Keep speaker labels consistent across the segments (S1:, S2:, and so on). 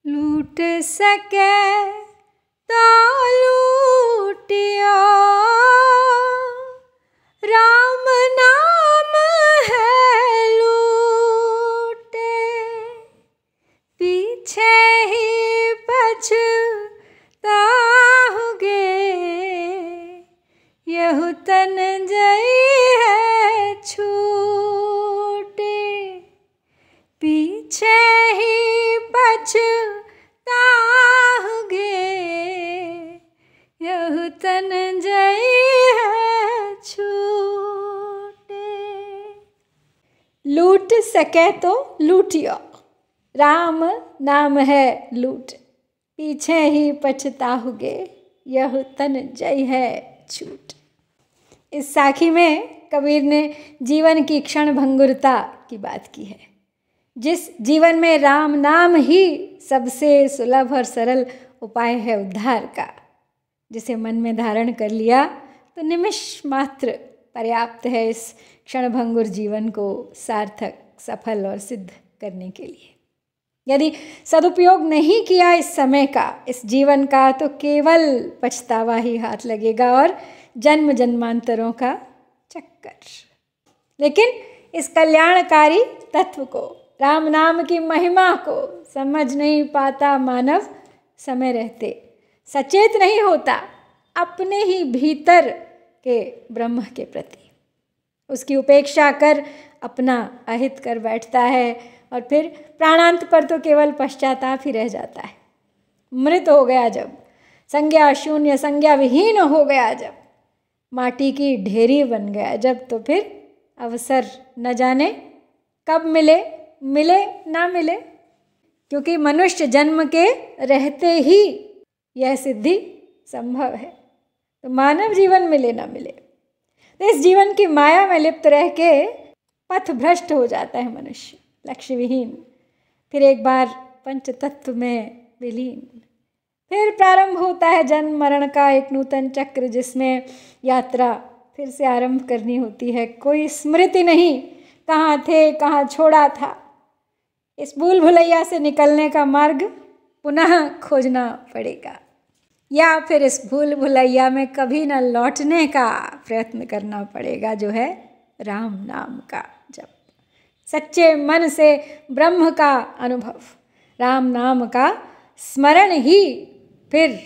S1: लूट सके तो लूटियो, राम नाम है लूटे, पीछे ही पछताओगे, यहु तन जई है छूटे, पीछे ही पछताओगे, यहु तन जई है छूटे। लूट सके तो लूटियो, राम नाम है लूट, पीछे ही पछताओगे, यह तन जई है छूट। इस साखी में कबीर ने जीवन की क्षण भंगुरता की बात की है। जिस जीवन में राम नाम ही सबसे सुलभ और सरल उपाय है उद्धार का, जिसे मन में धारण कर लिया तो निमिष मात्र पर्याप्त है इस क्षणभंगुर जीवन को सार्थक, सफल और सिद्ध करने के लिए। यदि सदुपयोग नहीं किया इस समय का, इस जीवन का, तो केवल पछतावा ही हाथ लगेगा और जन्म जन्मांतरों का चक्कर। लेकिन इस कल्याणकारी तत्व को, राम नाम की महिमा को समझ नहीं पाता मानव समय रहते, सचेत नहीं होता अपने ही भीतर के ब्रह्म के प्रति, उसकी उपेक्षा कर अपना अहित कर बैठता है और फिर प्राणांत पर तो केवल पश्चाताप ही रह जाता है। मृत हो गया जब, संज्ञा शून्य, संज्ञा विहीन हो गया जब, माटी की ढेरी बन गया जब, तो फिर अवसर न जाने कब मिले, मिले ना मिले, क्योंकि मनुष्य जन्म के रहते ही यह सिद्धि संभव है। तो मानव जीवन मिले ना मिले, तो इस जीवन की माया में लिप्त रह के पथ भ्रष्ट हो जाता है मनुष्य, लक्ष्य विहीन। फिर एक बार पंच तत्व में विलीन, फिर प्रारंभ होता है जन्म मरण का एक नूतन चक्र, जिसमें यात्रा फिर से आरंभ करनी होती है। कोई स्मृति नहीं, कहाँ थे, कहाँ छोड़ा था। इस भूल भुलैया से निकलने का मार्ग पुनः खोजना पड़ेगा, या फिर इस भूल भुलैया में कभी न लौटने का प्रयत्न करना पड़ेगा, जो है राम नाम का जप, सच्चे मन से ब्रह्म का अनुभव, राम नाम का स्मरण ही फिर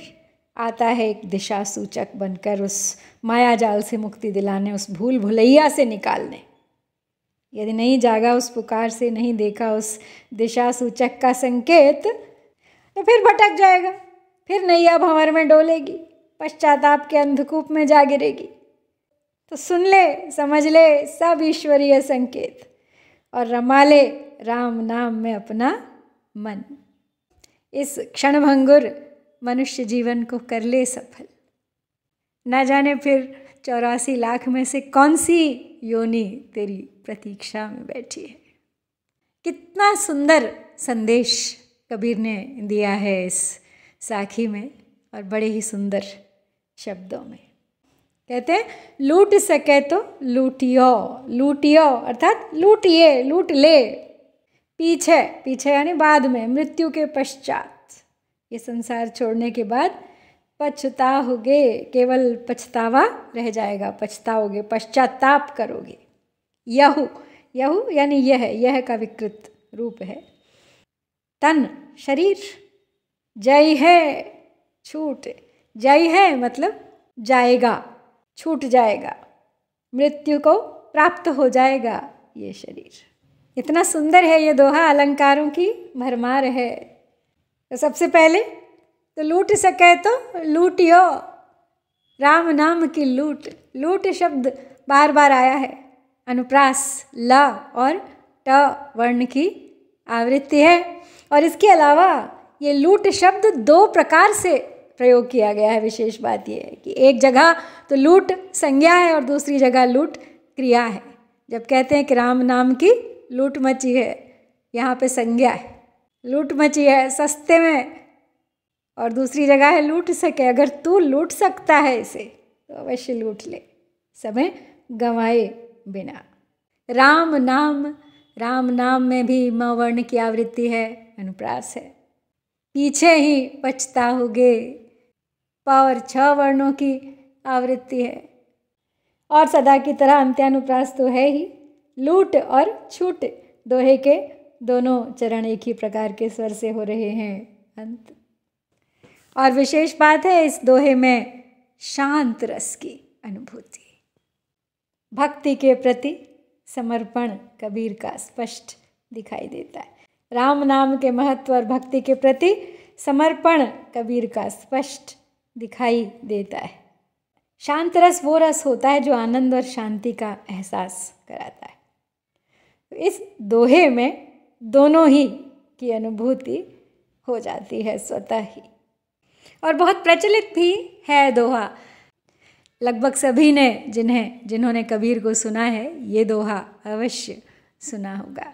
S1: आता है एक दिशा सूचक बनकर, उस माया जाल से मुक्ति दिलाने, उस भूल भुलैया से निकालने। यदि नहीं जागा उस पुकार से, नहीं देखा उस दिशा सूचक का संकेत, तो फिर भटक जाएगा, फिर नैया भंवर में डोलेगी, पश्चाताप के अंधकूप में जा गिरेगी। तो सुन ले, समझ ले सब ईश्वरीय संकेत और रमा ले राम नाम में अपना मन। इस क्षणभंगुर मनुष्य जीवन को कर ले सफल। न जाने फिर 84 लाख में से कौन सी योनि तेरी प्रतीक्षा में बैठी है। कितना सुंदर संदेश कबीर ने दिया है इस साखी में, और बड़े ही सुंदर शब्दों में। कहते हैं लूट सके तो लूटियो, लूटियो अर्थात लूटिए, लूट ले। पीछे, पीछे यानी बाद में, मृत्यु के पश्चात, ये संसार छोड़ने के बाद पछताओगे, केवल पछतावा रह जाएगा, पछताओगे, पश्चाताप करोगे। यहु, यहु यानी यह का विकृत रूप है। तन शरीर, जय है छूट, जय है मतलब जाएगा, छूट जाएगा, मृत्यु को प्राप्त हो जाएगा ये शरीर। इतना सुंदर है ये दोहा, अलंकारों की भरमार है। तो सबसे पहले तो लूट सके तो लूटियो, राम नाम की लूट। लूट शब्द बार बार आया है, अनुप्रास ल और ट वर्ण की आवृत्ति है। और इसके अलावा ये लूट शब्द 2 प्रकार से प्रयोग किया गया है। विशेष बात यह है कि एक जगह तो लूट संज्ञा है और दूसरी जगह लूट क्रिया है। जब कहते हैं कि राम नाम की लूट मची है, यहाँ पे संज्ञा है, लूट मची है सस्ते में, और दूसरी जगह है लूट सके। अगर तू लूट सकता है इसे तो अवश्य लूट ले, समय गंवाए बिना। राम नाम, राम नाम में भी म वर्ण की आवृत्ति है, अनुप्रास है। पीछे ही पछताओगे। पावर 6 वर्णों की आवृत्ति है और सदा की तरह अंत्यानुप्रास तो है ही। लूट और छूट दोहे के दोनों चरण एक ही प्रकार के स्वर से हो रहे हैं अंत। और विशेष बात है इस दोहे में शांत रस की अनुभूति। भक्ति के प्रति समर्पण कबीर का स्पष्ट दिखाई देता है। राम नाम के महत्व और भक्ति के प्रति समर्पण कबीर का स्पष्ट दिखाई देता है। शांत रस वो रस होता है जो आनंद और शांति का एहसास कराता है। तो इस दोहे में दोनों ही की अनुभूति हो जाती है स्वतः ही। और बहुत प्रचलित भी है दोहा। लगभग सभी ने जिन्होंने कबीर को सुना है ये दोहा अवश्य सुना होगा।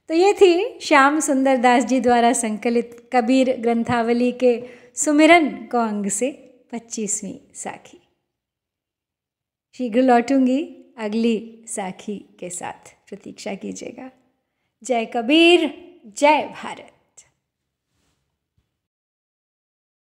S1: तो ये थी श्याम सुंदर दास जी द्वारा संकलित कबीर ग्रंथावली के सुमिरन को अंग से 25वीं साखी। शीघ्र लौटूंगी अगली साखी के साथ, प्रतीक्षा कीजिएगा। जय कबीर, जय भारत।